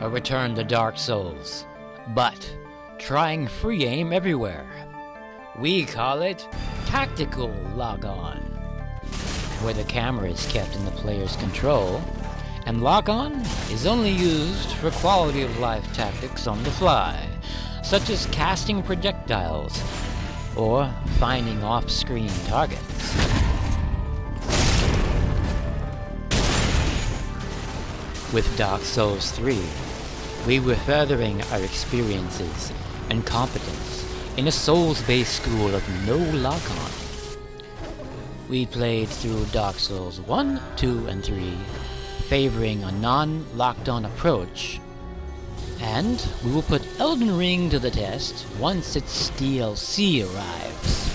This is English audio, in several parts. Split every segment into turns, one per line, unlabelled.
a return to Dark Souls, but trying free aim everywhere. We call it Tactical Lock-On, where the camera is kept in the player's control, and lock-on is only used for quality of life tactics on the fly, such as casting projectiles or finding off-screen targets. With Dark Souls 3, we were furthering our experiences and competence in a Souls-based school of no lock-on. We played through Dark Souls 1, 2, and 3, favoring a non-locked-on approach, and we will put Elden Ring to the test once its DLC arrives.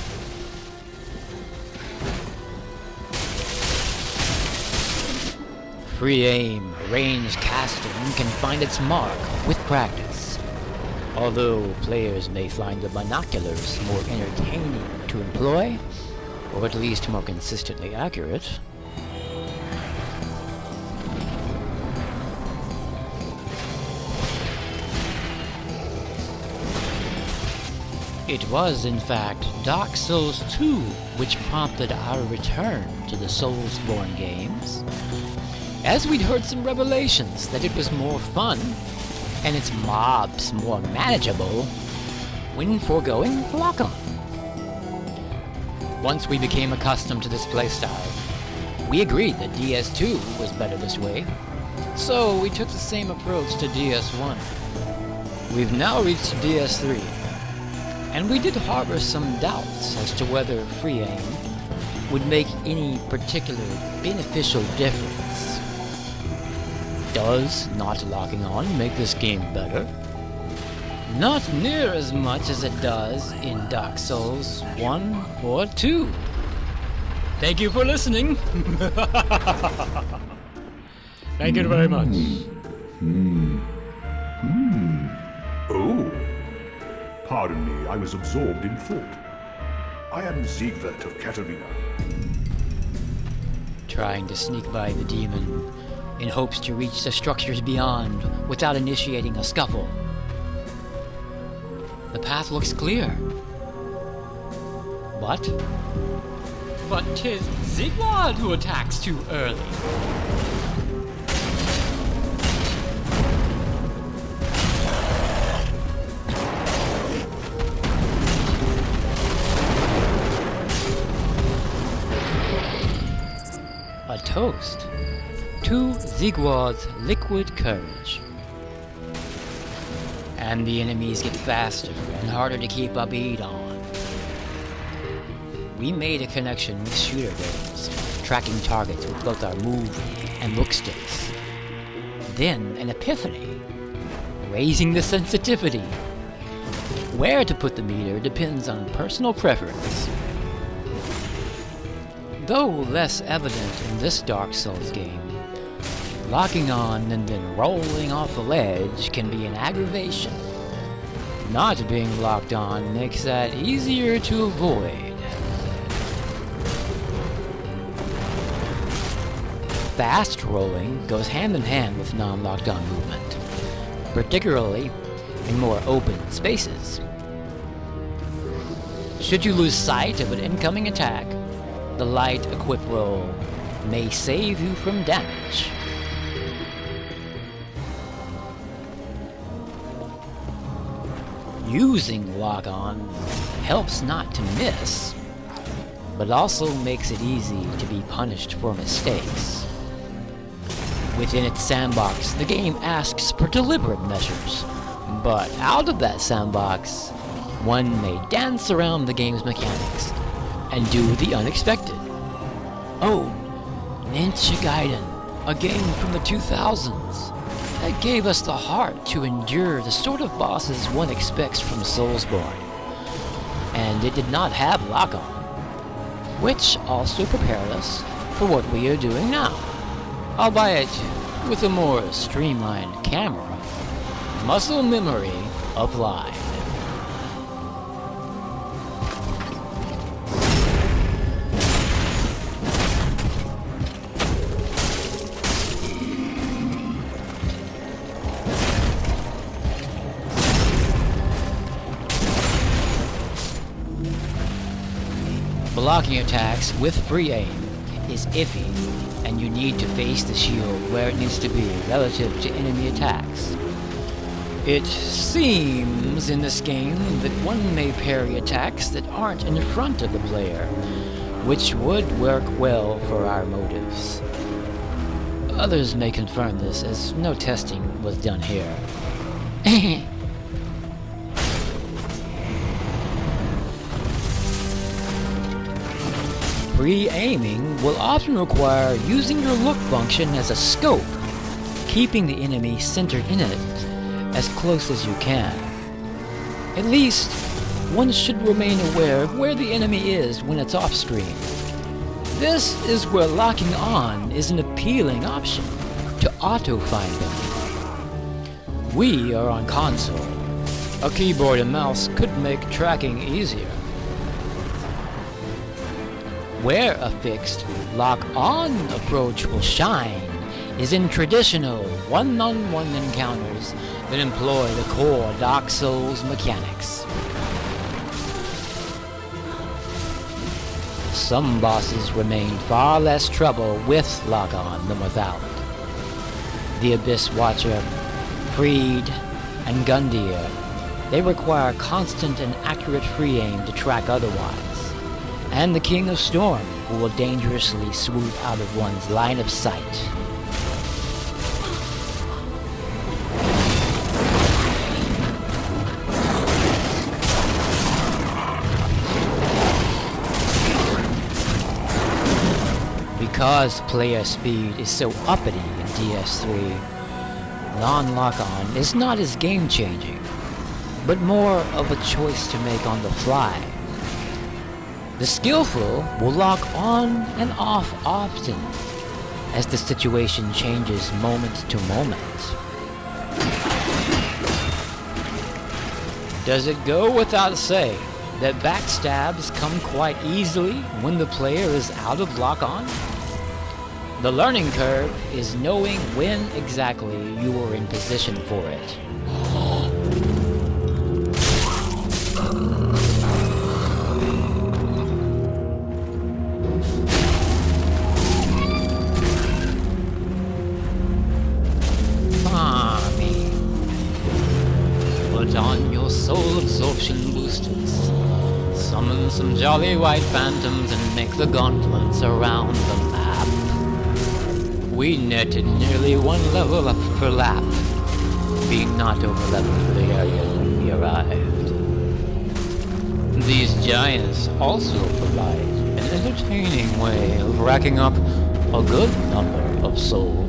Free aim, range casting can find its mark with practice, although players may find the binoculars more entertaining to employ, or at least more consistently accurate. It was, in fact, Dark Souls 2 which prompted our return to the Soulsborne games, as we'd heard some revelations that it was more fun, and its mobs more manageable, when foregoing lock-on. Once we became accustomed to this playstyle, we agreed that DS2 was better this way, so we took the same approach to DS1. We've now reached DS3, and we did harbor some doubts as to whether free aim would make any particular beneficial difference. Does not locking on make this game better? Not near as much as it does in Dark Souls 1 or 2. Thank you for listening. Thank you very much.
Oh. Pardon me, I was absorbed in thought. I am Siegward of Katarina.
Trying to sneak by the demon in hopes to reach the structures beyond without initiating a scuffle. The path looks clear. But 'tis Siegward who attacks too early. A toast to Siegward's liquid courage. And the enemies get faster and harder to keep a beat on. We made a connection with shooter games, tracking targets with both our move and look sticks. Then an epiphany, raising the sensitivity. Where to put the meter depends on personal preference. Though less evident in this Dark Souls game, locking on and then rolling off the ledge can be an aggravation. Not being locked on makes that easier to avoid. Fast rolling goes hand in hand with non-locked on movement, particularly in more open spaces. Should you lose sight of an incoming attack, the light equip roll may save you from damage. Using lock-on helps not to miss, but also makes it easy to be punished for mistakes. Within its sandbox, the game asks for deliberate measures, but out of that sandbox, one may dance around the game's mechanics and do the unexpected. Oh, Ninja Gaiden, a game from the 2000s. That gave us the heart to endure the sort of bosses one expects from Soulsborne. And it did not have lock-on, which also prepared us for what we are doing now, albeit with a more streamlined camera. Muscle memory applied. blocking attacks with free aim is iffy, and you need to face the shield where it needs to be relative to enemy attacks. It seems in this game that one may parry attacks that aren't in front of the player, which would work well for our motives. Others may confirm this, as no testing was done here. Free aiming will often require using your look function as a scope, keeping the enemy centered in it as close as you can. At least, one should remain aware of where the enemy is when it's off screen. This is where locking on is an appealing option, to auto-find them. We are on console. A keyboard and mouse could make tracking easier. Where a fixed lock-on approach will shine is in traditional one-on-one encounters that employ the core Dark Souls mechanics. Some bosses remain far less trouble with lock-on than without. The Abyss Watcher, Freed, and Gundyr, they require constant and accurate free aim to track otherwise. And the King of Storm, who will dangerously swoop out of one's line of sight. Because player speed is so uppity in DS3, non-lock-on is not as game-changing, but more of a choice to make on the fly. The skillful will lock on and off often, as the situation changes moment to moment. Does it go without saying that backstabs come quite easily when the player is out of lock-on? The learning curve is knowing when exactly you are in position for it. Put on your soul absorption boosters. Summon some jolly white phantoms and make the gauntlets around the map. We netted nearly one level up per lap, being not over leveled for the area when we arrived. These giants also provide an entertaining way of racking up a good number of souls.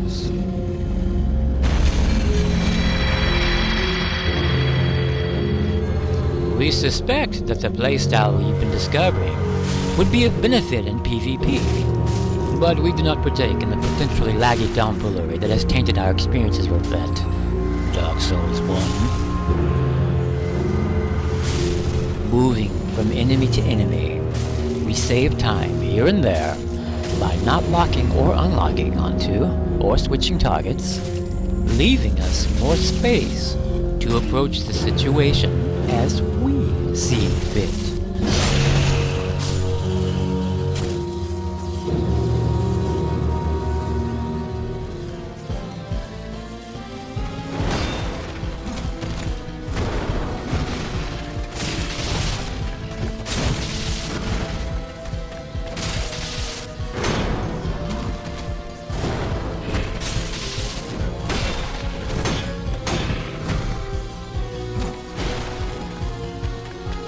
We suspect that the playstyle we've been discovering would be of benefit in PvP, but we do not partake in the potentially laggy tomfoolery that has tainted our experiences with that Dark Souls 1. Moving from enemy to enemy, we save time here and there by not locking or unlocking onto or switching targets, leaving us more space to approach the situation as we see fit.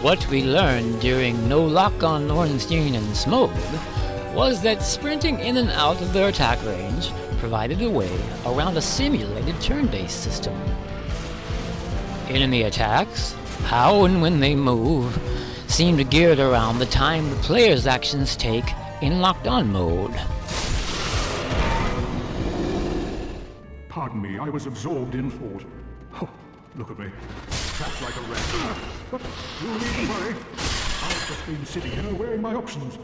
What we learned during No Lock-on Ornstein and Smoke was that sprinting in and out of their attack range provided a way around a simulated turn-based system. Enemy attacks, how and when they move, seemed geared around the time the player's actions take in locked-on mode.
Pardon me, I was absorbed in thought. Oh, look at me. Trapped like a rat. But you needn't worry. I've just been sitting here weighing my options.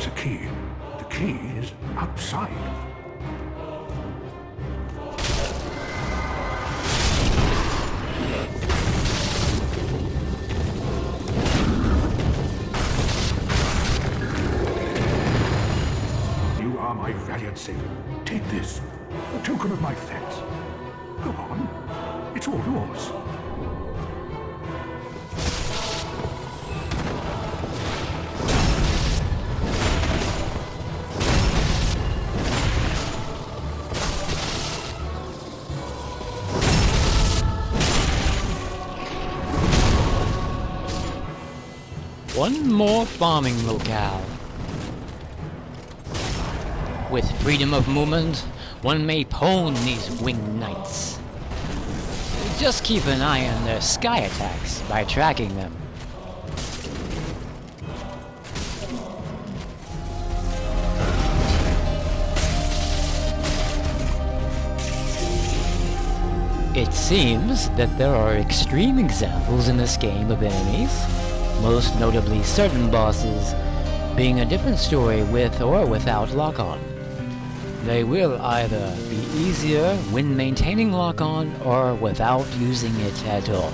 requires a key. The key is outside. You are my valiant sailor. Take this, a token of my thanks. Go on, it's all yours.
One more farming locale. With freedom of movement, one may pwn these winged knights. Just keep an eye on their sky attacks by tracking them. It seems that there are extreme examples in this game of enemies, most notably certain bosses being a different story with or without lock-on. They will either be easier when maintaining lock-on or without using it at all.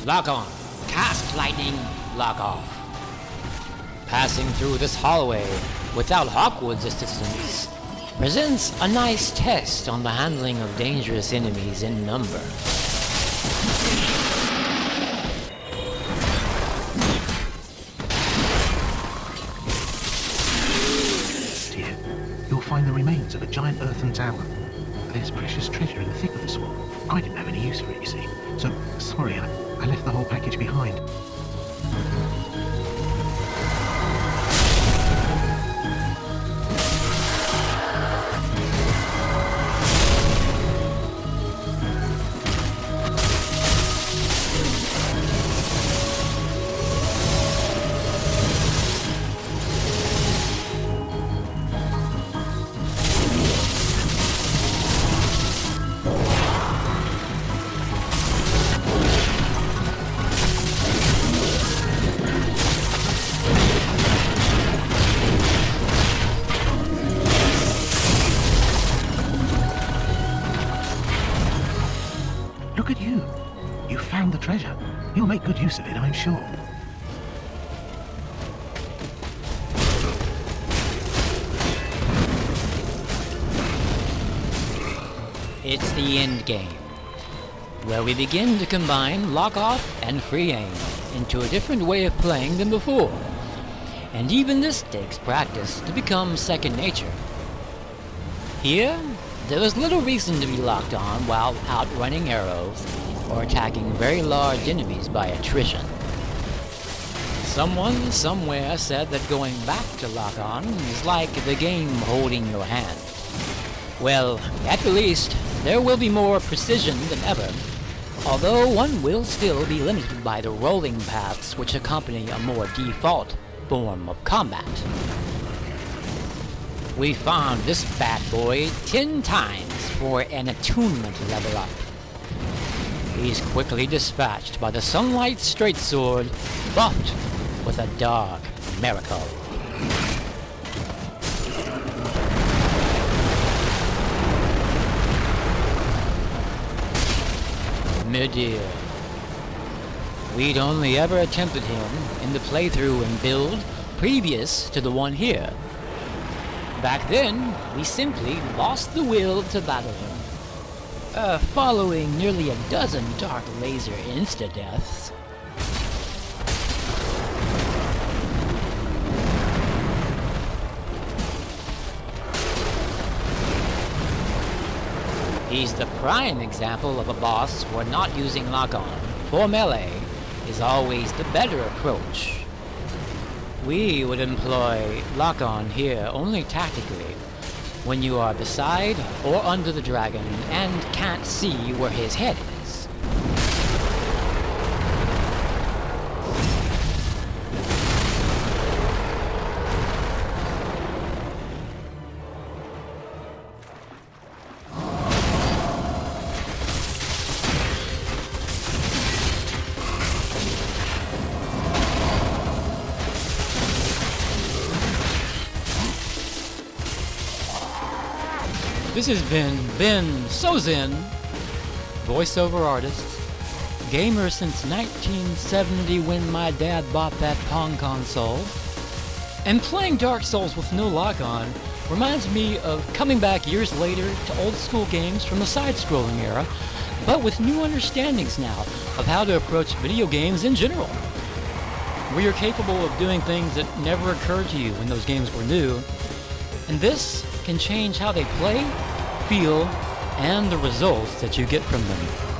Lock on. Cast lightning. Lock off. Passing through this hallway without Hawkwood's assistance presents a nice test on the handling of dangerous enemies in number.
Here, you'll find the remains of a giant earthen tower. There's precious treasure in the thick of the swamp. I didn't have any use for it, you see. So, sorry, I left the whole package behind. Look at you. You found the treasure. You'll make good use of it, I'm sure.
It's the end game, where we begin to combine lock-off and free aim into a different way of playing than before. And even this takes practice to become second nature. Here, there is little reason to be locked on while outrunning arrows or attacking very large enemies by attrition. Someone somewhere said that going back to lock-on is like the game holding your hand. Well, at the least, there will be more precision than ever, although one will still be limited by the rolling paths which accompany a more default form of combat. We found this bad boy 10 times for an attunement level up. He's quickly dispatched by the Sunlight Straightsword, buffed with a dark miracle. MIDIR. We'd only ever attempted him in the playthrough and build previous to the one here. Back then, we simply lost the will to battle him, following nearly a dozen Dark Laser insta-deaths. He's the prime example of a boss where not using lock-on for melee is always the better approach. We would employ lock-on here only tactically, when you are beside or under the dragon and can't see where his head is. This has been Ben Sozin, voiceover artist, gamer since 1970 when my dad bought that Pong console. And playing Dark Souls with no lock-on reminds me of coming back years later to old school games from the side-scrolling era, but with new understandings now of how to approach video games in general. We are capable of doing things that never occurred to you when those games were new, and this can change how they play, feel, and the results that you get from them.